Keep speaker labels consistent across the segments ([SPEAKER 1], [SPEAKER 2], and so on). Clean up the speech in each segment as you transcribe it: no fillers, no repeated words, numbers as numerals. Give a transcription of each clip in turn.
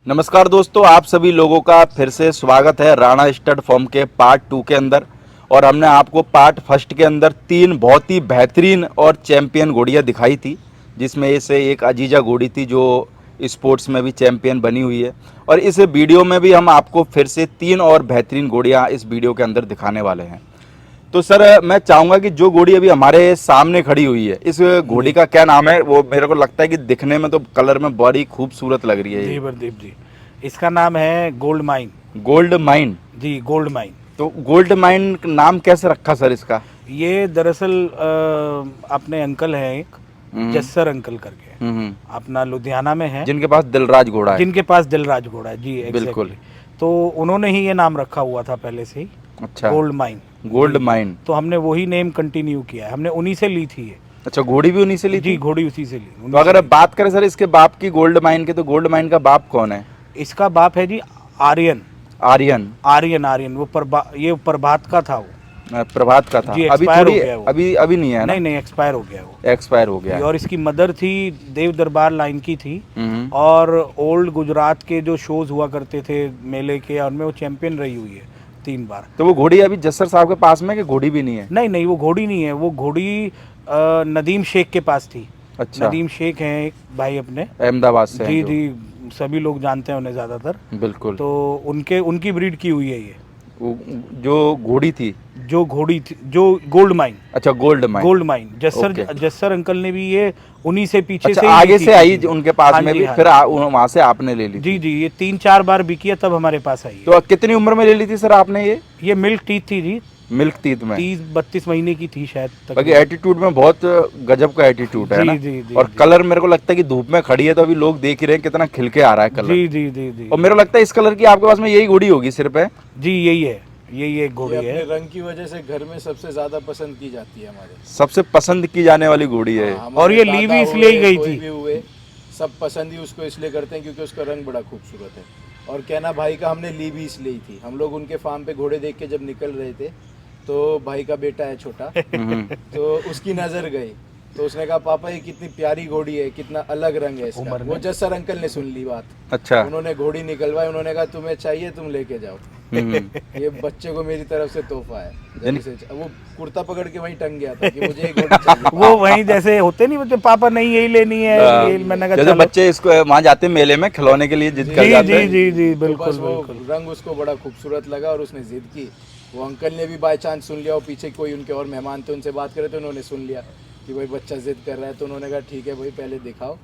[SPEAKER 1] नमस्कार दोस्तों, आप सभी लोगों का फिर से स्वागत है राणा स्टड फॉर्म के पार्ट 2 के अंदर। और हमने आपको पार्ट फर्स्ट के अंदर 3 बहुत ही बेहतरीन और चैंपियन घोड़ियाँ दिखाई थी, जिसमें से एक अजीजा घोड़ी थी जो स्पोर्ट्स में भी चैंपियन बनी हुई है। और इस वीडियो में भी हम आपको फिर से 3 और बेहतरीन घोड़ियाँ इस वीडियो के अंदर दिखाने वाले हैं। तो सर, मैं चाहूँगा कि जो घोड़ी अभी हमारे सामने खड़ी हुई है, इस घोड़ी का क्या नाम है? वो मेरे को लगता है कि दिखने में तो कलर में बड़ी खूबसूरत लग रही है
[SPEAKER 2] जी
[SPEAKER 1] ये।
[SPEAKER 2] प्रदीप जी, इसका नाम है गोल्ड माइन।
[SPEAKER 1] Gold mine.
[SPEAKER 2] जी, गोल्ड माइन।
[SPEAKER 1] तो गोल्ड माइन नाम कैसे रखा सर इसका?
[SPEAKER 2] ये दरअसल अपने अंकल हैं एक जस्सर अंकल करके, अपना लुधियाना में है,
[SPEAKER 1] जिनके पास दिलराज घोड़ा है।
[SPEAKER 2] जिनके पास दिलराज घोड़ा है। जी
[SPEAKER 1] बिल्कुल।
[SPEAKER 2] एग्जैक्टली। तो उन्होंने ही ये नाम रखा हुआ था पहले से ही,
[SPEAKER 1] अच्छा,
[SPEAKER 2] गोल्ड माइन।
[SPEAKER 1] Gold mine.
[SPEAKER 2] तो हमने वही नेम कंटिन्यू किया है, हमने उन्हीं से ली थी ये।
[SPEAKER 1] अच्छा, घोड़ी भी उन्हीं से ली
[SPEAKER 2] जी,
[SPEAKER 1] थी?
[SPEAKER 2] घोड़ी उसी से ली।
[SPEAKER 1] तो अगर बात करें सर इसके बाप की गोल्ड माइन के, तो गोल्ड माइन का बाप कौन है?
[SPEAKER 2] इसका बाप है जी आर्यन।
[SPEAKER 1] आर्यन।
[SPEAKER 2] आर्यन वो ये प्रभात का था वो।
[SPEAKER 1] प्रभात का था।
[SPEAKER 2] जी,
[SPEAKER 1] अभी
[SPEAKER 2] expire
[SPEAKER 1] थोड़ी
[SPEAKER 2] हो गया वो।
[SPEAKER 1] अभी नहीं है ना?
[SPEAKER 2] नहीं, एक्सपायर हो गया वो।
[SPEAKER 1] एक्सपायर हो गया है।
[SPEAKER 2] और इसकी मदर थी देव दरबार लाइन की थी। और ओल्ड गुजरात के जो शोज हुआ करते थे मेले के, उनमें वो चैंपियन रही हुई है 3 बार।
[SPEAKER 1] तो वो घोड़ी अभी जस्सर साहब के पास में, कि घोड़ी भी नहीं है?
[SPEAKER 2] नहीं, वो घोड़ी नहीं है, वो घोड़ी नदीम शेख के पास थी।
[SPEAKER 1] अच्छा।
[SPEAKER 2] नदीम शेख हैं एक भाई अपने,
[SPEAKER 1] अहमदाबाद से हैं
[SPEAKER 2] जी
[SPEAKER 1] जो।
[SPEAKER 2] जी, सभी लोग जानते हैं उन्हें ज़्यादातर।
[SPEAKER 1] बिल्कुल।
[SPEAKER 2] तो उनकी ब्रीड की हुई है ये,
[SPEAKER 1] जो घोड़ी थी,
[SPEAKER 2] जो घोड़ी थी, जो गोल्ड माइन।
[SPEAKER 1] अच्छा, gold mine.
[SPEAKER 2] Gold mine
[SPEAKER 1] okay.
[SPEAKER 2] Jassar uncle ने भी ये उन्हीं से पीछे
[SPEAKER 1] अच्छा,
[SPEAKER 2] से ही
[SPEAKER 1] आगे
[SPEAKER 2] ली थी
[SPEAKER 1] से आई
[SPEAKER 2] किसी ने।
[SPEAKER 1] उनके पास
[SPEAKER 2] हाँ
[SPEAKER 1] में
[SPEAKER 2] जी,
[SPEAKER 1] भी,
[SPEAKER 2] हाँ
[SPEAKER 1] फिर वहां से आपने ले ली थी?
[SPEAKER 2] जी, ये 3-4 बार बिकी है, तब हमारे पास आई है।
[SPEAKER 1] तो कितनी उम्र में ले ली थी सर आपने ये?
[SPEAKER 2] मिल्क टीथ थी जी,
[SPEAKER 1] मिल्क टीथ में?
[SPEAKER 2] 30-32 महीने की थी शायद तक।
[SPEAKER 1] बाकी एटीट्यूड में बहुत गजब का एटीट्यूड है
[SPEAKER 2] जी,
[SPEAKER 1] ना?
[SPEAKER 2] जी,
[SPEAKER 1] और
[SPEAKER 2] जी।
[SPEAKER 1] कलर मेरे को लगता है कि धूप में खड़ी है तो अभी लोग देख ही रहे हैं कितना खिलके आ रहा है कलर।
[SPEAKER 2] जी।
[SPEAKER 1] और मेरे को लगता है इस कलर की आपके पास में यही घोड़ी होगी सिर पे।
[SPEAKER 2] जी, यही एक घोड़ी
[SPEAKER 3] ये
[SPEAKER 2] है।
[SPEAKER 3] अपने रंग की वजह से घर में सबसे ज्यादा पसंद की जाती है हमारे।
[SPEAKER 1] सबसे पसंद की जाने वाली घोड़ी है।
[SPEAKER 3] हाँ,
[SPEAKER 2] और ये
[SPEAKER 3] हमारे
[SPEAKER 2] ली
[SPEAKER 3] दादा
[SPEAKER 2] भी इसलिए ही
[SPEAKER 3] हुए,
[SPEAKER 2] गई
[SPEAKER 3] कोई
[SPEAKER 2] थी।
[SPEAKER 3] भी हुए, सब पसंद ही उसको इसलिए करते हैं क्योंकि उसका रंग बड़ा खूबसूरत है। और कहना भाई का हमने ली भी इसलिए ही थी। हम लोग उनके फार्म पे घोड़े देख के जब निकल रहे थे, तो भाई का बेटा है छोटा, तो उसकी नजर गई, तो उसने कहा पापा ये कितनी प्यारी घोड़ी है, कितना अलग रंग है इसका। वो जस्सर अंकल ने सुन ली बात।
[SPEAKER 1] अच्छा।
[SPEAKER 3] उन्होंने घोड़ी निकलवाई, उन्होंने कहा तुम्हें चाहिए तुम लेके जाओ। ये बच्चे को मेरी तरफ से तोहफा है। वो कुर्ता पकड़ के वहीं टंग गया था कि मुझे एक घोड़ी चाहिए।
[SPEAKER 2] वो वहीं जैसे होते नहीं बच्चे, पापा नहीं यही लेनी है, ये मैंने कहा
[SPEAKER 1] जैसे
[SPEAKER 2] चलो।
[SPEAKER 1] बच्चे इसको वहां जाते हैं मेले में खिलौने के लिए जिद कर जाते हैं।
[SPEAKER 2] जी,
[SPEAKER 3] तो
[SPEAKER 2] बिल्कुल
[SPEAKER 3] बस वो
[SPEAKER 2] बिल्कुल।
[SPEAKER 3] रंग उसको बड़ा खूबसूरत लगा और उसने जिद की। वो अंकल ने भी बाय चांस सुन लिया, और पीछे कोई उनके और मेहमान थे, उनसे बात करे तो उन्होंने सुन लिया कि भाई बच्चा जिद कर रहा है, तो उन्होंने कहा ठीक है भाई पहले दिखाओ,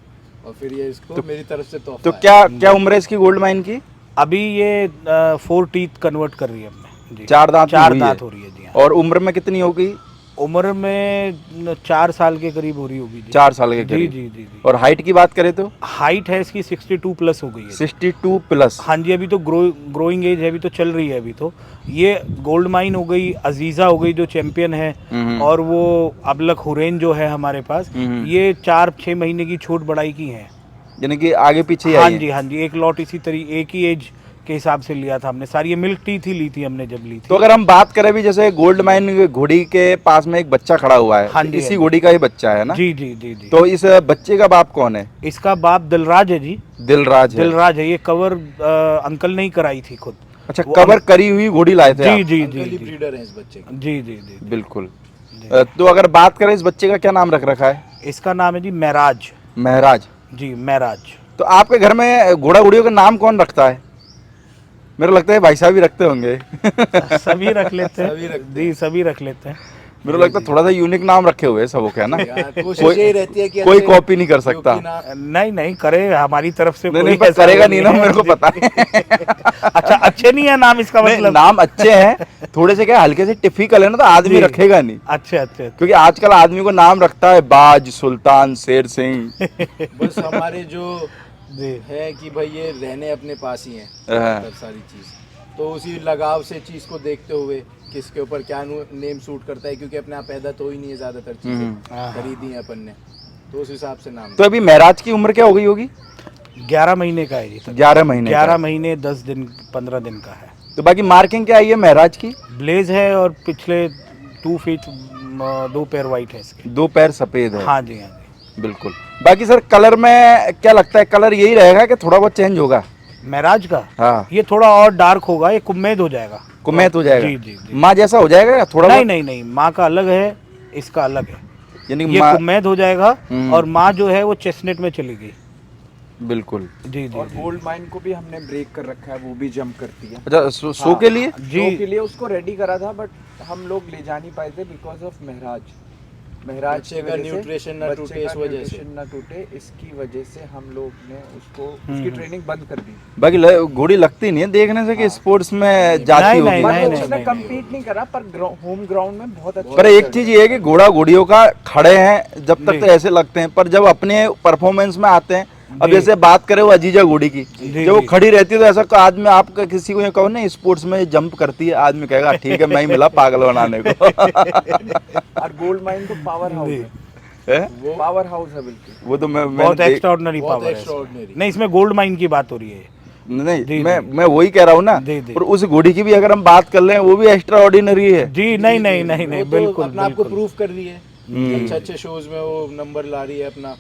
[SPEAKER 3] और फिर ये इसको मेरी तरफ से तोहफा
[SPEAKER 1] तो
[SPEAKER 3] है।
[SPEAKER 1] क्या उम्र है इसकी गोल्ड माइन की?
[SPEAKER 2] अभी ये 4 टीथ कन्वर्ट कर रही है हमने जी।
[SPEAKER 1] 4 दांत
[SPEAKER 2] चार
[SPEAKER 1] हुई है।
[SPEAKER 2] दांत हो रही है जी। हाँ।
[SPEAKER 1] और उम्र में कितनी होगी?
[SPEAKER 2] उम्र में 4 साल के करीब हो रही होगी जी।
[SPEAKER 1] 4 साल के
[SPEAKER 2] जी
[SPEAKER 1] करीब।
[SPEAKER 2] जी।
[SPEAKER 1] और हाइट की बात करें तो?
[SPEAKER 2] हाइट है इसकी 62 प्लस हो गई है।
[SPEAKER 1] 62 प्लस।
[SPEAKER 2] हाँ जी, अभी तो ग्रोइंग एज है, अभी तो चल रही है। अभी तो ये गोल्ड माइन हो गई, अजीजा हो गई जो चैंपियन है, और वो अबलक हुरैन जो है हमारे पास, ये 4-6 महीने की छोट बड़ाई की है।
[SPEAKER 1] यानी कि आगे पीछे ही
[SPEAKER 2] हाँ
[SPEAKER 1] आई है।
[SPEAKER 2] जी, एक लॉट इसी तरीके एक ही एज के हिसाब से लिया था हमने। सारी ये मिल्क टीथ ही ली थी हमने जब ली थी।
[SPEAKER 1] तो अगर हम बात करें भी, जैसे गोल्ड माइन घोड़ी के पास में एक बच्चा खड़ा हुआ है,
[SPEAKER 2] हाँ
[SPEAKER 1] तो
[SPEAKER 2] जी,
[SPEAKER 1] इसी
[SPEAKER 2] हाँ
[SPEAKER 1] घोड़ी का ही बच्चा है ना?
[SPEAKER 2] जी।
[SPEAKER 1] तो इस बच्चे का बाप कौन है?
[SPEAKER 2] इसका बाप दिलराज है जी।
[SPEAKER 1] दिलराज है।
[SPEAKER 2] दिलराज है। ये कवर अंकल ने ही कराई थी खुद।
[SPEAKER 1] अच्छा, कवर करी हुई घोड़ी लाए थे आप?
[SPEAKER 2] जी
[SPEAKER 3] अंकल ही ब्रीडर है इस बच्चे के।
[SPEAKER 2] जी।
[SPEAKER 1] बिल्कुल। तो अगर बात करें इस बच्चे का क्या नाम रख रखा है?
[SPEAKER 2] इसका नाम है जी महराज।
[SPEAKER 1] महराज।
[SPEAKER 2] जी, महराज।
[SPEAKER 1] तो आपके घर में घोड़ा घोड़ियों का नाम कौन रखता है? मेरे को लगता है भाई साहब भी रखते होंगे।
[SPEAKER 2] सभी रख लेते
[SPEAKER 3] सभी
[SPEAKER 2] हैं
[SPEAKER 3] रखते
[SPEAKER 2] जी, सभी रख लेते हैं।
[SPEAKER 1] मेरे को लगता है थोड़ा सा यूनिक नाम रखे हुए हैं सबों के, है ना?
[SPEAKER 3] कोशिश यही रहती है कि
[SPEAKER 1] कोई
[SPEAKER 3] अच्छे-
[SPEAKER 1] कॉपी नहीं कर सकता।
[SPEAKER 3] क्योंकि ना-
[SPEAKER 2] नहीं करे हमारी तरफ से
[SPEAKER 1] नहीं
[SPEAKER 2] कोई
[SPEAKER 1] नहीं, पर
[SPEAKER 2] ऐसा
[SPEAKER 1] करेगा
[SPEAKER 2] नहीं
[SPEAKER 1] नहीं ना,
[SPEAKER 2] है।
[SPEAKER 1] मेरे को पता है।
[SPEAKER 2] अच्छा, अच्छे नहीं है नाम इसका
[SPEAKER 1] नहीं,
[SPEAKER 2] मतलब?
[SPEAKER 1] नाम अच्छे हैं, थोड़े से क्या हल्के से टिपिकल है ना, तो आदमी
[SPEAKER 2] जी।
[SPEAKER 1] रखेगा नहीं।
[SPEAKER 2] अच्छा।
[SPEAKER 1] क्योंकि आजकल आदमी को नाम रखता है बाज, सुल्तान, शेर सिंह।
[SPEAKER 3] बस हमारे जो
[SPEAKER 2] जी।
[SPEAKER 3] है कि भाई ये रहने अपने पास ही हैं
[SPEAKER 1] हाँ।
[SPEAKER 3] ज़्यादातर सारी चीज़, तो उसी लगाव से चीज़ को देखते हुए किसके ऊपर क्या नेम सूट करता है, क्योंकि अपने आप पैदा तो ही नहीं है, ज़्यादातर चीज़ें खरीदी हैं अपन ने, तो उस हिसाब से नाम।
[SPEAKER 1] तो अभी महराज की उम्र क्या हो गई होगी?
[SPEAKER 2] 11 महीने का है जी।
[SPEAKER 1] 11 महीने का।
[SPEAKER 2] 11 महीने 10 दिन 15 दिन का है।
[SPEAKER 1] तो बाकी मार्किंग क्या आई है महराज की?
[SPEAKER 2] ब्लेज है, और पिछले 2 फीट 2 पैर वाइट है इसके।
[SPEAKER 1] 2 पैर सफेद है।
[SPEAKER 2] हाँ जी।
[SPEAKER 1] बिल्कुल। बाकी सर कलर में क्या लगता है, कलर यही रहेगा कि थोड़ा बहुत चेंज होगा?
[SPEAKER 2] महराज का
[SPEAKER 1] हाँ
[SPEAKER 2] ये थोड़ा और डार्क होगा, ये कुम्मेद हो जाएगा।
[SPEAKER 1] कुमैत हो जाएगा।
[SPEAKER 2] जी जी जी।
[SPEAKER 1] माँ जैसा हो जाएगा या थोड़ा
[SPEAKER 2] नहीं
[SPEAKER 1] बहुत?
[SPEAKER 2] नहीं नहीं, माँ का अलग है, इसका अलग है।
[SPEAKER 1] यानी कि
[SPEAKER 2] ये
[SPEAKER 1] माँ
[SPEAKER 2] कुम्मेद हो जाएगा और माँ जो है वो चेस्टनट में चली गई।
[SPEAKER 1] बिल्कुल।
[SPEAKER 2] जी जी
[SPEAKER 4] और
[SPEAKER 2] जी।
[SPEAKER 4] गोल्ड माइन को भी हमने ब्रेक कर रखा है, वो भी जंप करती है।
[SPEAKER 1] अच्छा शो के लिए?
[SPEAKER 2] जी
[SPEAKER 4] शो के लिए उसको रेडी करा था, बट हम लोग ले जा नहीं पाए थे बिकॉज ऑफ महराज
[SPEAKER 3] बच्चे
[SPEAKER 4] की
[SPEAKER 3] का
[SPEAKER 4] वजह से,
[SPEAKER 3] न्यूट्रिशन ना
[SPEAKER 4] बच्चे
[SPEAKER 3] टूटे
[SPEAKER 4] का
[SPEAKER 3] इस वजह से।
[SPEAKER 4] न्यूट्रिशन ना टूटे, इसकी वजह से हम लोग ने उसको उसकी ट्रेनिंग बंद कर दी।
[SPEAKER 1] बाकी घोड़ी लगती नहीं है देखने से कि स्पोर्ट्स में जाती
[SPEAKER 2] नहीं,
[SPEAKER 1] होगी।
[SPEAKER 2] नहीं,
[SPEAKER 4] पर
[SPEAKER 2] नहीं,
[SPEAKER 4] वो उसने
[SPEAKER 2] नहीं,
[SPEAKER 4] कम्पीट नहीं करा, पर होम ग्राउंड में बहुत अच्छा
[SPEAKER 1] पर एक चीज ये है कि घोड़ा घोड़ियों का खड़े हैं जब तक
[SPEAKER 2] जी।
[SPEAKER 1] तो ऐसे लगते हैं, पर जब अपने परफॉर्मेंस में आते हैं, अब
[SPEAKER 2] जी।
[SPEAKER 1] जैसे बात करें वो अजीजा घोड़ी की,
[SPEAKER 2] जी,
[SPEAKER 1] जब वो
[SPEAKER 2] जी।
[SPEAKER 1] खड़ी रहती है तो ऐसा आदमी आपका किसी को ये कहो ना स्पोर्ट्स में जंप करती है, आदमी कहेगा ठीक है मैं ही मिला पागल बनाने को।
[SPEAKER 4] और गोल्ड माइन तो पावर हाउस है,
[SPEAKER 1] है?
[SPEAKER 3] वो
[SPEAKER 4] पावर हाउस है बिल्कुल।
[SPEAKER 1] वो तो मैं
[SPEAKER 2] बहुत
[SPEAKER 1] मैंने
[SPEAKER 2] एक्स्ट्राऑर्डिनरी
[SPEAKER 3] बहुत
[SPEAKER 2] पावर है इसमें।
[SPEAKER 3] extraordinary।
[SPEAKER 2] नहीं, इसमें गोल्ड माइन की बात हो रही है।
[SPEAKER 1] नहीं
[SPEAKER 2] जी,
[SPEAKER 1] मैं वही कह रहा हूँ ना।
[SPEAKER 2] जी, जी।
[SPEAKER 1] और उस घोड़ी की भी अगर हम बात कर लें वो भी एक्स्ट्रा ऑर्डिनरी है।
[SPEAKER 2] जी नहीं नहीं नहीं नहीं,
[SPEAKER 3] वो तो
[SPEAKER 2] बिल्कुल
[SPEAKER 3] अपना आपको
[SPEAKER 2] बिल्कुल।
[SPEAKER 3] प्रूफ कर रही है, अच्छे अच्छे शोज में वो नंबर ला रही है अपना,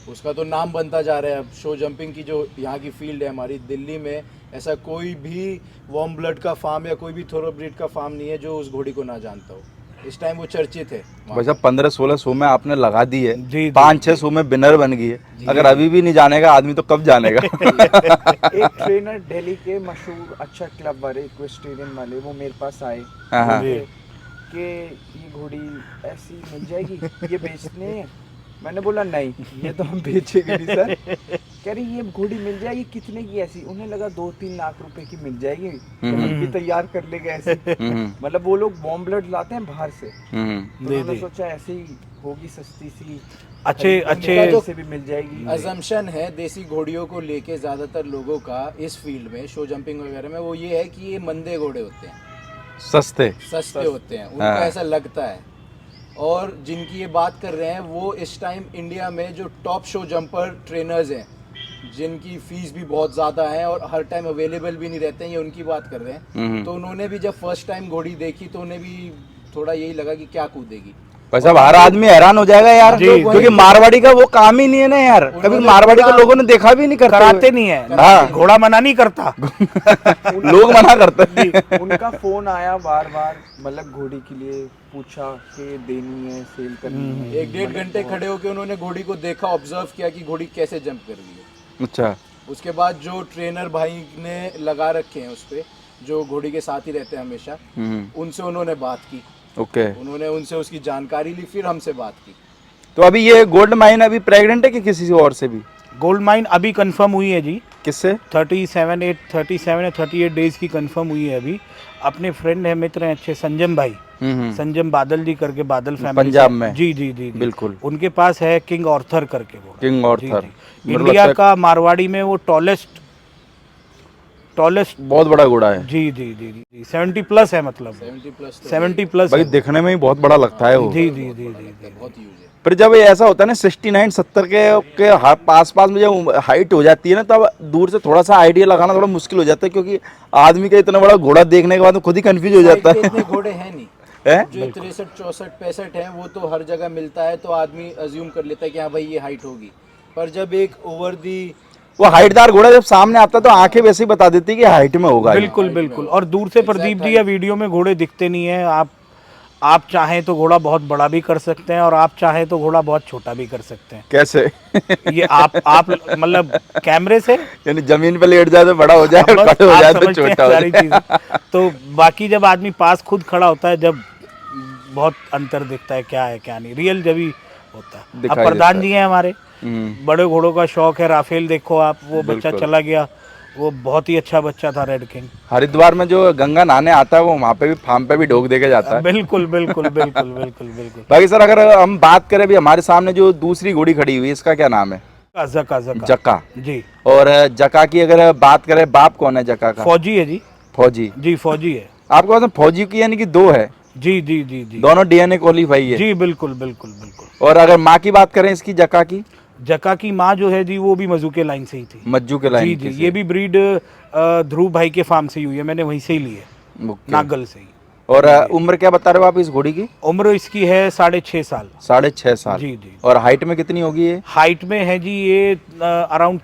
[SPEAKER 3] उसका तो नाम बनता जा रहा है। अब शो जंपिंग की जो यहाँ की फील्ड है हमारी दिल्ली में, ऐसा कोई भी वार्म ब्लड का फार्म या कोई भी थोरोब्रीड का फार्म नहीं है जो उस घोड़ी को ना जानता हो। इस टाइम वो चर्चित है वहाँ
[SPEAKER 1] वैसे 15-16 शो में आपने लगा दी है,
[SPEAKER 2] जी,
[SPEAKER 1] 5-6 शो में विनर बन गई है। अगर अभी भी नहीं जानेगा आदमी तो कब जानेगा?
[SPEAKER 4] एक ट्रेनर दिल्ली के मशहूर अच्छा क्लब वाले इक्वेस्ट्रियन वाले वो मेरे पास आए
[SPEAKER 1] हाँ, हाँ।
[SPEAKER 4] बोले कि ये घोड़ी ऐसी मिल जाएगी, ये बेचने हैं। मैंने बोला नहीं, ये तो हम बेचेंगे नहीं सर। कह रही ये घोड़ी मिल जाएगी, कितने की ऐसी? उन्हें लगा 2-3 लाख रुपए की मिल जाएगी, तो हम भी तैयार कर लेंगे ऐसे। मतलब वो लोग वार्म ब्लड लाते हैं बाहर से, तो उन्होंने सोचा ऐसे ही होगी सस्ती सी,
[SPEAKER 2] अच्छे
[SPEAKER 3] अच्छे-
[SPEAKER 4] से भी मिल जाएगी।
[SPEAKER 3] अजम्पशन है देसी घोड़ियों को लेके ज़्यादातर लोगों का इस फील्ड में, शो जंपिंग वगैरह में, वो ये है कि ये मंदे घोड़े होते हैं,
[SPEAKER 1] सस्ते।
[SPEAKER 3] सस्ते होते हैं, उनको
[SPEAKER 1] हाँ।
[SPEAKER 3] ऐसा लगता है। और जिनकी ये बात कर रहे हैं वो इस टाइम इंडिया में जो टॉप शो जंपर ट्रेनर्स हैं, जिनकी फीस भी बहुत ज़्यादा है और हर टाइम अवेलेबल भी नहीं रहते हैं, ये उनकी बात कर रहे हैं। तो उन्होंने भी जब फर्स्ट टाइम घोड़ी देखी तो उन्हें भी थोड़ा यही लगा कि क्या कूदेगी।
[SPEAKER 1] वैसे अब हर आदमी हैरान हो जाएगा यार,
[SPEAKER 2] जी,
[SPEAKER 1] क्योंकि मारवाड़ी का वो काम ही नहीं है ना यार। कभी
[SPEAKER 3] उन्होंने
[SPEAKER 1] मारवाड़ी को
[SPEAKER 3] पूरा-
[SPEAKER 1] लोगों ने देखा भी नहीं करते
[SPEAKER 2] कराते
[SPEAKER 1] हुए।
[SPEAKER 2] नहीं है,
[SPEAKER 1] हाँ।
[SPEAKER 2] घोड़ा मना नहीं करता।
[SPEAKER 1] लोग मना करते हैं।
[SPEAKER 4] उनका फोन आया बार बार, मतलब घोड़ी के लिए पूछा कि देनी है, सेल करनी है।
[SPEAKER 3] 1-1.5 घंटे खड़े होकर उन्होंने घोड़ी को देखा, ऑब्जर्व किया कि घोड़ी कैसे जंप कर रही है।
[SPEAKER 1] अच्छा।
[SPEAKER 3] उसके बाद जो ट्रेनर भाई ने लगा रखे हैं उस पे, जो घोड़ी के साथ ही रहते हैं हमेशा, उनसे उन्होंने बात की,
[SPEAKER 1] ओके।
[SPEAKER 3] उन्होंने उनसे उसकी जानकारी ली, फिर हमसे बात की।
[SPEAKER 1] तो अभी ये गोल्ड माइन अभी प्रेग्नेंट है कि किसी से और से भी?
[SPEAKER 2] गोल्ड माइन अभी कंफर्म हुई है जी,
[SPEAKER 1] किससे?
[SPEAKER 2] 37 या 38 डेज की कंफर्म हुई है अभी। अपने फ्रेंड है, मित्र हैं अच्छे, संजम भाई, संजम बादल जी करके, बादल फैमिली
[SPEAKER 1] पंजाब
[SPEAKER 2] से-
[SPEAKER 1] में।
[SPEAKER 2] जी जी जी जी।
[SPEAKER 1] बिल्कुल।
[SPEAKER 2] उनके पास है किंग ऑर्थर करके वो
[SPEAKER 1] किंग ऑर्थर। मेरे को
[SPEAKER 2] इंडिया
[SPEAKER 1] लगता
[SPEAKER 2] का मारवाड़ी में वो टॉलेस्ट
[SPEAKER 1] है बहुत बड़ा घोड़ा है।
[SPEAKER 2] जी जी जी जी 70 प्लस है, मतलब
[SPEAKER 3] 70+ तो
[SPEAKER 2] 70 प्लस
[SPEAKER 1] भाई दिखने में ही बहुत बड़ा लगता है वो।
[SPEAKER 2] जी जी जी जी जी।
[SPEAKER 3] बहुत यूज है।
[SPEAKER 1] पर जब ये ऐसा होता है ना 69-70 के पास पास में जब हाइट हो जाती है ना, तब दूर से थोड़ा सा आइडिया लगाना थोड़ा मुश्किल हो जाता है, क्योंकि आदमी का इतना बड़ा घोड़ा देखने के बाद खुद ही कंफ्यूज हो जाता
[SPEAKER 3] साइड पे
[SPEAKER 1] है।
[SPEAKER 3] इतने घोड़े हैं नहीं,
[SPEAKER 1] हैं?
[SPEAKER 3] जो 63, 64, 65 है वो तो हर जगह मिलता है, तो आदमी अज्यूम कर लेता है कि हाँ भाई ये हाइट होगी। पर जब एक ओवर दी
[SPEAKER 1] वो हाइटदार घोड़ा जब सामने आता है तो आंखें वैसे ही बता देती है कि हाइट में होगा ये।
[SPEAKER 2] बिल्कुल बिल्कुल। और दूर से प्रदीप जी या वीडियो में घोड़े दिखते नहीं है। आप चाहें तो घोड़ा बहुत बड़ा भी कर सकते हैं और आप चाहें तो घोड़ा बहुत छोटा भी कर सकते हैं।
[SPEAKER 1] कैसे?
[SPEAKER 2] ये आप मतलब कैमरे से
[SPEAKER 1] यानी जमीन पे लेट जाए तो बड़ा हो जाए और
[SPEAKER 2] बस
[SPEAKER 1] खड़े हो
[SPEAKER 2] आप
[SPEAKER 1] जाए तो
[SPEAKER 2] समझते हैं
[SPEAKER 1] छोटा हो
[SPEAKER 2] सारी
[SPEAKER 1] जाए।
[SPEAKER 2] चीजें। तो बाकी जब आदमी पास खुद खड़ा होता है, जब बहुत अंतर दिखता है क्या है क्या नहीं, रियल जब ही होता है। अब
[SPEAKER 1] दिखाई
[SPEAKER 2] प्रधान
[SPEAKER 1] देता
[SPEAKER 2] जी हैं हमारे, बड़े घोड़ों का शौक है। राफेल देखो आप, वो बच्चा
[SPEAKER 1] बिल्कुल।
[SPEAKER 2] चला गया, वो बहुत ही अच्छा बच्चा था, रेड किंग।
[SPEAKER 1] हरिद्वार में जो गंगा नहाने आता है वो वहाँ पे भी फार्म पे भी ढोक देके जाता है।
[SPEAKER 2] बिल्कुल बिल्कुल बिल्कुल बिल्कुल बिल्कुल।
[SPEAKER 1] बाकी सर अगर हम बात करें भी हमारे सामने जो दूसरी घोड़ी खड़ी हुई है, इसका क्या नाम है?
[SPEAKER 2] जका जका
[SPEAKER 1] जक्का।
[SPEAKER 2] जी।
[SPEAKER 1] और जक्का की अगर बात करें, बाप कौन है जक्का का?
[SPEAKER 2] फौजी है जी।
[SPEAKER 1] फौजी।
[SPEAKER 2] जी फौजी है।
[SPEAKER 1] आपके पास में फौजी की यानी कि 2 है,
[SPEAKER 2] जी जी जी जी
[SPEAKER 1] दोनों डीएनए क्वालिफाई है।
[SPEAKER 2] जी बिल्कुल बिल्कुल बिल्कुल।
[SPEAKER 1] और अगर माँ की बात करें इसकी, जक्का की,
[SPEAKER 2] जका की माँ जो है जी वो भी मजू के लाइन से ही थी।
[SPEAKER 1] मज्जू के लाइन
[SPEAKER 2] जी
[SPEAKER 1] की
[SPEAKER 2] जी।
[SPEAKER 1] से।
[SPEAKER 2] ये भी ब्रीड ध्रुव भाई के फार्म से ही हुई है, मैंने वहीं से ही ली है,
[SPEAKER 1] ओके।
[SPEAKER 2] नागल से ही।
[SPEAKER 1] और उम्र क्या बता रहे हो आप इस घोड़ी की?
[SPEAKER 2] उम्र इसकी है 6.5 साल।
[SPEAKER 1] 6.5 साल।
[SPEAKER 2] जी जी।
[SPEAKER 1] और हाइट में कितनी होगी ये?
[SPEAKER 2] हाइट में है जी ये अराउंड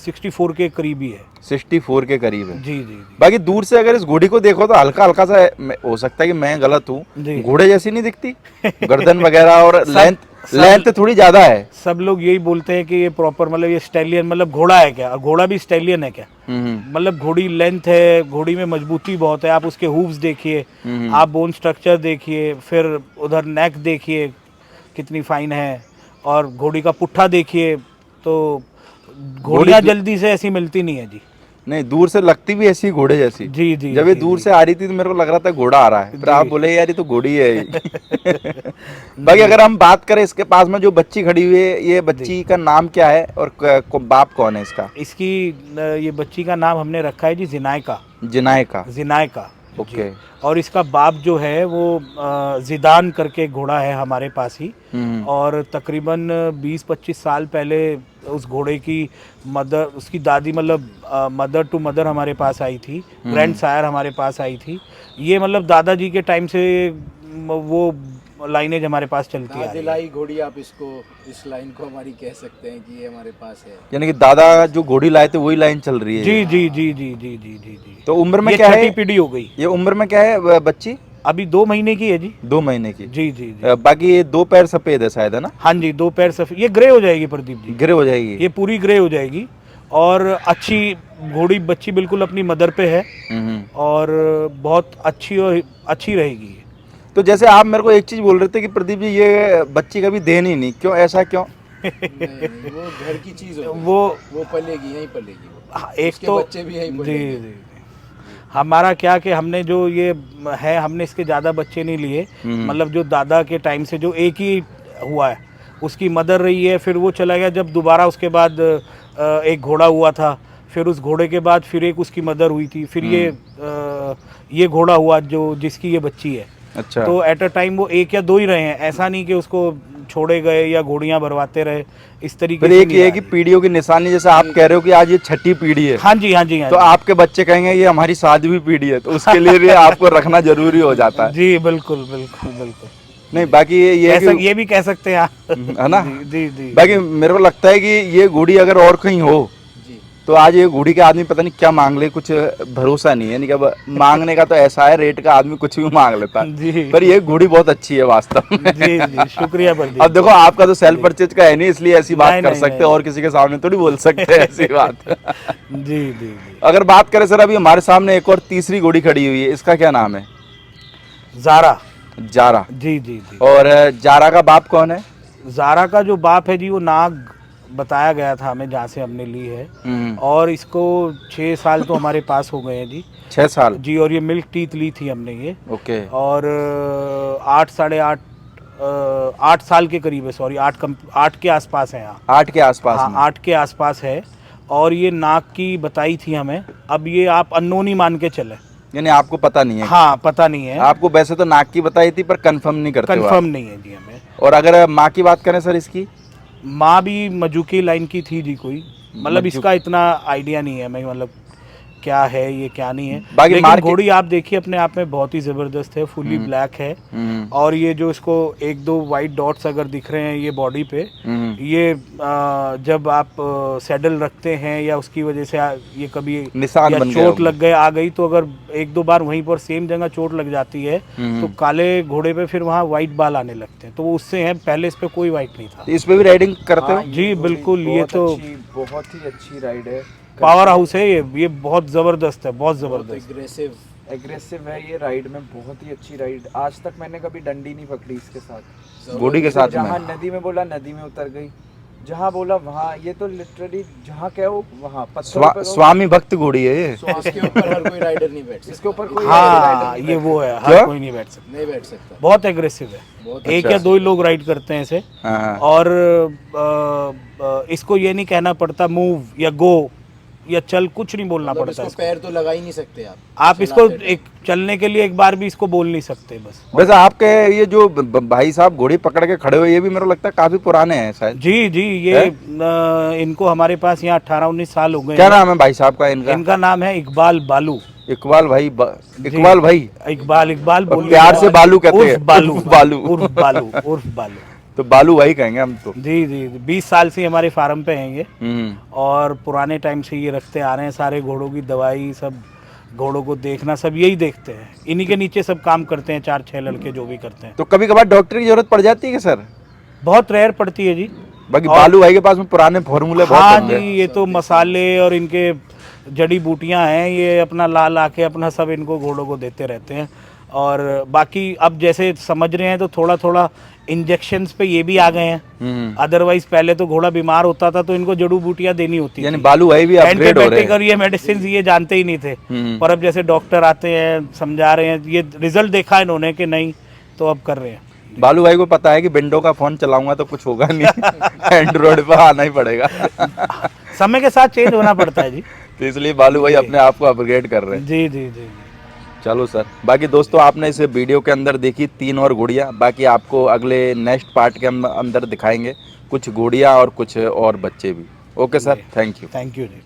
[SPEAKER 2] 64 के करीब ही है।
[SPEAKER 1] 64 के करीब है।
[SPEAKER 2] जी जी जी।
[SPEAKER 1] बाकी दूर से अगर इस घोड़ी को देखो तो हल्का हल्का सा हो सकता है कि मैं गलत हूँ,
[SPEAKER 2] जी।
[SPEAKER 1] घोड़े जैसी नहीं दिखती गर्दन वगैरह, और
[SPEAKER 2] सब-
[SPEAKER 1] लेंथ थोड़ी ज्यादा है।
[SPEAKER 2] सब लोग यही बोलते हैं कि ये प्रॉपर मतलब ये स्टैलियन मतलब घोड़ा है क्या, और घोड़ा भी स्टैलियन है क्या। मतलब घोड़ी लेंथ है, घोड़ी में मजबूती बहुत है। आप उसके हूव्स देखिए, आप बोन स्ट्रक्चर देखिए, फिर उधर नेक देखिए कितनी फाइन है, और घोड़ी का पुट्ठा देखिए। तो घोड़ियाँ जल्दी से ऐसी मिलती नहीं है जी।
[SPEAKER 1] नहीं, दूर से लगती भी ऐसी घोड़े जैसी।
[SPEAKER 2] जी जी।
[SPEAKER 1] जब ये
[SPEAKER 2] जी,
[SPEAKER 1] दूर
[SPEAKER 2] जी।
[SPEAKER 1] से आ रही थी तो मेरे को लग रहा था घोड़ा आ रहा है, फिर आप बोले यार ये तो घोड़ी है ही। बाकी अगर हम बात करें इसके पास में जो बच्ची खड़ी हुई है, ये बच्ची का नाम क्या है और बाप कौन है इसका?
[SPEAKER 2] इसकी ये बच्ची का नाम हमने रखा है जी जिनायका।
[SPEAKER 1] जिनायका।
[SPEAKER 2] जिनायका।
[SPEAKER 1] ओके।
[SPEAKER 2] जी। और इसका बाप जो है वो जिदान करके घोड़ा है हमारे पास ही। और तकरीबन 20-25 साल पहले उस घोड़े की मदर, उसकी दादी मतलब मदर टू मदर हमारे पास आई थी, ग्रैंड सायर हमारे पास आई थी। ये मतलब दादाजी के टाइम से वो लाइनेज हमारे पास चलती आ रही है।
[SPEAKER 3] दिलाई घोड़ी आप इसको, इस लाइन को हमारी कह सकते हैं कि ये हमारे पास है।
[SPEAKER 1] यानी कि दादा जो घोड़ी लाए थे वही लाइन चल रही है।
[SPEAKER 2] जी जी जी जी जी जी जी जी।
[SPEAKER 1] तो उम्र में
[SPEAKER 2] ये
[SPEAKER 1] क्या है?
[SPEAKER 2] छठी पीढ़ी हो गई।
[SPEAKER 1] ये उम्र में क्या है बच्ची?
[SPEAKER 2] अभी 2 महीने की है जी।
[SPEAKER 1] 2 महीने की।
[SPEAKER 2] जी जी जी।
[SPEAKER 1] बाकी ये 2 पैर सफेद है शायद, है ना?
[SPEAKER 2] हाँ जी, 2 पैर सफेद। ये ग्रे हो जाएगी प्रदीप जी,
[SPEAKER 1] ग्रे हो जाएगी।
[SPEAKER 2] ये पूरी ग्रे हो जाएगी। और अच्छी घोड़ी, बच्ची बिल्कुल अपनी मदर पे है, और बहुत अच्छी और अच्छी रहेगी।
[SPEAKER 1] तो जैसे आप मेरे को एक चीज बोल रहे थे कि प्रदीप जी ये बच्ची कभी देनी नहीं, क्यों, ऐसा क्यों?
[SPEAKER 3] नहीं, वो घर की चीज होगी,
[SPEAKER 2] वो
[SPEAKER 3] पलेगी, यहीं पलेगी वो।
[SPEAKER 2] हाँ, एक
[SPEAKER 3] उसके
[SPEAKER 2] तो
[SPEAKER 3] बच्चे भी यहीं
[SPEAKER 2] जी
[SPEAKER 3] पलेंगे।
[SPEAKER 2] जी। हमारा क्या कि हमने जो ये है, हमने इसके ज़्यादा बच्चे नहीं लिए। मतलब जो दादा के टाइम से जो एक ही हुआ है, उसकी मदर रही है, फिर वो चला गया। जब दोबारा उसके बाद एक घोड़ा हुआ था, फिर उस घोड़े के बाद फिर एक उसकी मदर हुई थी, फिर ये घोड़ा हुआ जो जिसकी ये बच्ची है।
[SPEAKER 1] अच्छा।
[SPEAKER 2] तो एट अ टाइम वो 1 या 2 ही रहे हैं, ऐसा नहीं कि उसको छोड़े गए या घोड़ियां भरवाते रहे इस तरीके
[SPEAKER 1] फिर
[SPEAKER 2] से।
[SPEAKER 1] एक ये है कि पीढ़ियों की निशानी, जैसे आप कह रहे हो कि आज ये छठी पीढ़ी है।
[SPEAKER 2] हाँ जी हाँ जी हाँ
[SPEAKER 1] तो
[SPEAKER 2] जी।
[SPEAKER 1] आपके बच्चे कहेंगे ये हमारी 7वीं पीढ़ी है, तो उसके लिए भी आपको रखना जरूरी हो जाता है।
[SPEAKER 2] जी बिल्कुल बिल्कुल बिल्कुल।
[SPEAKER 1] नहीं, बाकी
[SPEAKER 2] ये भी कह सकते हैं आप,
[SPEAKER 1] है ना?
[SPEAKER 2] जी जी जी।
[SPEAKER 1] बाकी मेरे को लगता है कि ये घोड़ी अगर और कहीं हो तो आज ये घोड़ी के आदमी पता नहीं क्या मांग ले, कुछ भरोसा नहीं है। नहीं क्या मांगने का तो ऐसा है, रेट का आदमी कुछ भी मांग लेता है,
[SPEAKER 2] जी।
[SPEAKER 1] पर ये घोड़ी बहुत अच्छी है वास्तव में।
[SPEAKER 2] जी जी, शुक्रिया प्रदीप।
[SPEAKER 1] अब देखो आपका तो सेल्फ परचेज का है नहीं, इसलिए ऐसी बात
[SPEAKER 2] नहीं,
[SPEAKER 1] कर
[SPEAKER 2] नहीं,
[SPEAKER 1] सकते
[SPEAKER 2] नहीं।
[SPEAKER 1] और किसी के सामने थोड़ी बोल सकते हैं ऐसी बात।
[SPEAKER 2] जी जी जी।
[SPEAKER 1] अगर बात करें सर, अभी हमारे सामने एक और तीसरी घोड़ी खड़ी हुई है, इसका क्या नाम है?
[SPEAKER 2] जारा।
[SPEAKER 1] जारा।
[SPEAKER 2] जी जी जी।
[SPEAKER 1] और जारा का बाप कौन है?
[SPEAKER 2] जारा का जो बाप है जी, वो नाग बताया गया था हमें, जहाँ से हमने ली है। और इसको 6 साल तो हमारे पास हो गए हैं जी।
[SPEAKER 1] 6 साल
[SPEAKER 2] जी। और ये मिल्क टीथ ली थी हमने ये।
[SPEAKER 1] ओके।
[SPEAKER 2] और 8 साल के करीब है, सॉरी 8 के आसपास है। यहाँ
[SPEAKER 1] 8 के आसपास
[SPEAKER 2] हाँ,
[SPEAKER 1] में।
[SPEAKER 2] 8 के आसपास है। और ये नाग की बताई थी हमें। अब ये आप अननोन ही मान के चले,
[SPEAKER 1] यानी आपको पता नहीं है?
[SPEAKER 2] हाँ, पता नहीं है
[SPEAKER 1] आपको वैसे तो नाक की बताई थी पर कंफर्म नहीं करते हो आप।
[SPEAKER 2] कंफर्म नहीं है जी हमें।
[SPEAKER 1] और अगर माँ की बात करें सर, इसकी
[SPEAKER 2] माँ भी मजूकी लाइन की थी जी कोई, मतलब इसका इतना आइडिया नहीं है मैं, मतलब क्या है ये क्या नहीं है।
[SPEAKER 1] बाकी
[SPEAKER 2] लेकिन घोड़ी आप देखिए अपने आप में बहुत ही ज़बरदस्त है, फुली ब्लैक है। और ये जो इसको 1-2 वाइट डॉट्स अगर दिख रहे हैं ये बॉडी पे, ये जब आप सैडल रखते हैं या उसकी वजह से ये कभी
[SPEAKER 1] निशान
[SPEAKER 2] या
[SPEAKER 1] बन गया
[SPEAKER 2] चोट लग गए आ गई, तो अगर 1-2 बार वहीं पर सेम जगह चोट लग जाती है तो काले घोड़े पे फिर वहाँ वाइट बाल आने लगते हैं। तो वो उससे है, पहले इस पे कोई वाइट नहीं था।
[SPEAKER 1] इस पे भी राइडिंग करते हो?
[SPEAKER 4] हाँ,
[SPEAKER 2] जी बिल्कुल। ये तो
[SPEAKER 4] बहुत ही अच्छी राइड है,
[SPEAKER 2] पावर हाउस है ये बहुत जबरदस्त है, बहुत जबरदस्त।
[SPEAKER 4] एग्रेसिव है ये राइड में, बहुत ही अच्छी राइड। आज तक मैंने कभी डंडी नहीं पकड़ी इसके साथ।
[SPEAKER 1] घोड़ी के साथ में?
[SPEAKER 4] जहाँ नदी में बोला नदी में उतर गई, जहाँ बोला वहाँ, ये तो लिटरली जहाँ कहो वहाँ पत्थरों पे
[SPEAKER 1] स्वामी भक्त घोड़ी है ये।
[SPEAKER 3] इसके ऊपर हर कोई राइडर नहीं बैठ सकता।
[SPEAKER 4] इसके ऊपर कोई
[SPEAKER 2] हाँ,
[SPEAKER 4] राइडर
[SPEAKER 2] ये वो है,
[SPEAKER 1] क्या?
[SPEAKER 2] हर कोई नहीं बैठ सकता,
[SPEAKER 3] नहीं बैठ सकता।
[SPEAKER 2] बहुत एग्रेसिव है। एक या 2 ही लोग राइड करते हैं इसे।
[SPEAKER 1] हाँ।
[SPEAKER 2] और इसको ये नहीं कहना पड़ता मूव या गो या चल, कुछ नहीं बोलना
[SPEAKER 3] मतलब
[SPEAKER 2] पड़ता
[SPEAKER 3] इसको
[SPEAKER 2] इसको।
[SPEAKER 3] पैर तो लगा ही नहीं सकते आप।
[SPEAKER 2] आप इसको एक चलने के लिए एक बार भी इसको बोल नहीं सकते बस।
[SPEAKER 1] वैसे आपके ये जो भाई साहब घोड़ी पकड़ के खड़े हुए, ये भी मेरे को लगता है काफी पुराने हैं शायद।
[SPEAKER 2] जी जी। ये इनको हमारे पास यहाँ 18-19 साल हो गए
[SPEAKER 1] क्या
[SPEAKER 2] हैं।
[SPEAKER 1] नाम है भाई साहब का इनका?
[SPEAKER 2] इनका नाम है इकबाल बालू।
[SPEAKER 1] इकबाल भाई इकबाल भाई
[SPEAKER 2] इकबाल इकबाल
[SPEAKER 1] और
[SPEAKER 2] बोलिए।
[SPEAKER 1] प्यार से बालू कहते हैं।
[SPEAKER 2] उर्फ बालू
[SPEAKER 1] उर्फ बालू।
[SPEAKER 2] उर्फ बालू उर्फ बालू।
[SPEAKER 1] तो बालू भाई कहेंगे हम तो।
[SPEAKER 2] जी जी 20 साल से हमारे फार्म पे हैं ये,
[SPEAKER 1] हम्म।
[SPEAKER 2] और पुराने टाइम से ये रखते आ रहे हैं। सारे घोड़ों की दवाई, सब घोड़ों को देखना, सब यही देखते हैं। इन्हीं के नीचे सब काम करते हैं, 4-6 लड़के जो भी करते हैं।
[SPEAKER 1] तो कभी कभार डॉक्टर की जरूरत पड़ जाती है कि सर?
[SPEAKER 2] बहुत रेयर पड़ती है जी।
[SPEAKER 1] बाकी बालू भाई के पास में पुराने फॉर्मूले बहुत
[SPEAKER 2] हाँ
[SPEAKER 1] होंगे।
[SPEAKER 2] जी, ये तो मसाले और इनके जड़ी बूटियां हैं, ये अपना ला के अपना सब इनको घोड़ों को देते रहते हैं। और बाकी अब जैसे समझ रहे हैं तो थोड़ा थोड़ा इंजेक्शंस पे ये भी आ गए हैं। अदरवाइज पहले तो घोड़ा बीमार होता था तो इनको जड़ी बूटियां देनी होती
[SPEAKER 1] यानी
[SPEAKER 2] थी।
[SPEAKER 1] बालू भाई भी अपग्रेड हो रहे
[SPEAKER 2] एंटीबायोटिक और
[SPEAKER 1] हैं।
[SPEAKER 2] ये मेडिसिन ये जानते ही नहीं थे। पर अब जैसे डॉक्टर आते हैं, समझा रहे हैं, ये रिजल्ट देखा इन्होंने कि नहीं, तो अब कर रहे हैं।
[SPEAKER 1] बालू भाई को पता है कि विंडो का फोन चलाऊंगा तो कुछ होगा नहीं, एंड्रॉइड पर आना ही पड़ेगा।
[SPEAKER 2] समय के साथ चेंज होना पड़ता है जी।
[SPEAKER 1] तो इसलिए बालू भाई अपने आप को अपग्रेड कर रहे हैं।
[SPEAKER 2] जी जी जी।
[SPEAKER 1] चलो सर, बाकी दोस्तों आपने इस वीडियो के अंदर देखी 3 और घोड़ियाँ, बाकी आपको अगले नेक्स्ट पार्ट के अंदर दिखाएंगे कुछ घोड़ियाँ और कुछ और बच्चे भी। Okay sir, thank you.
[SPEAKER 2] Thank you ji.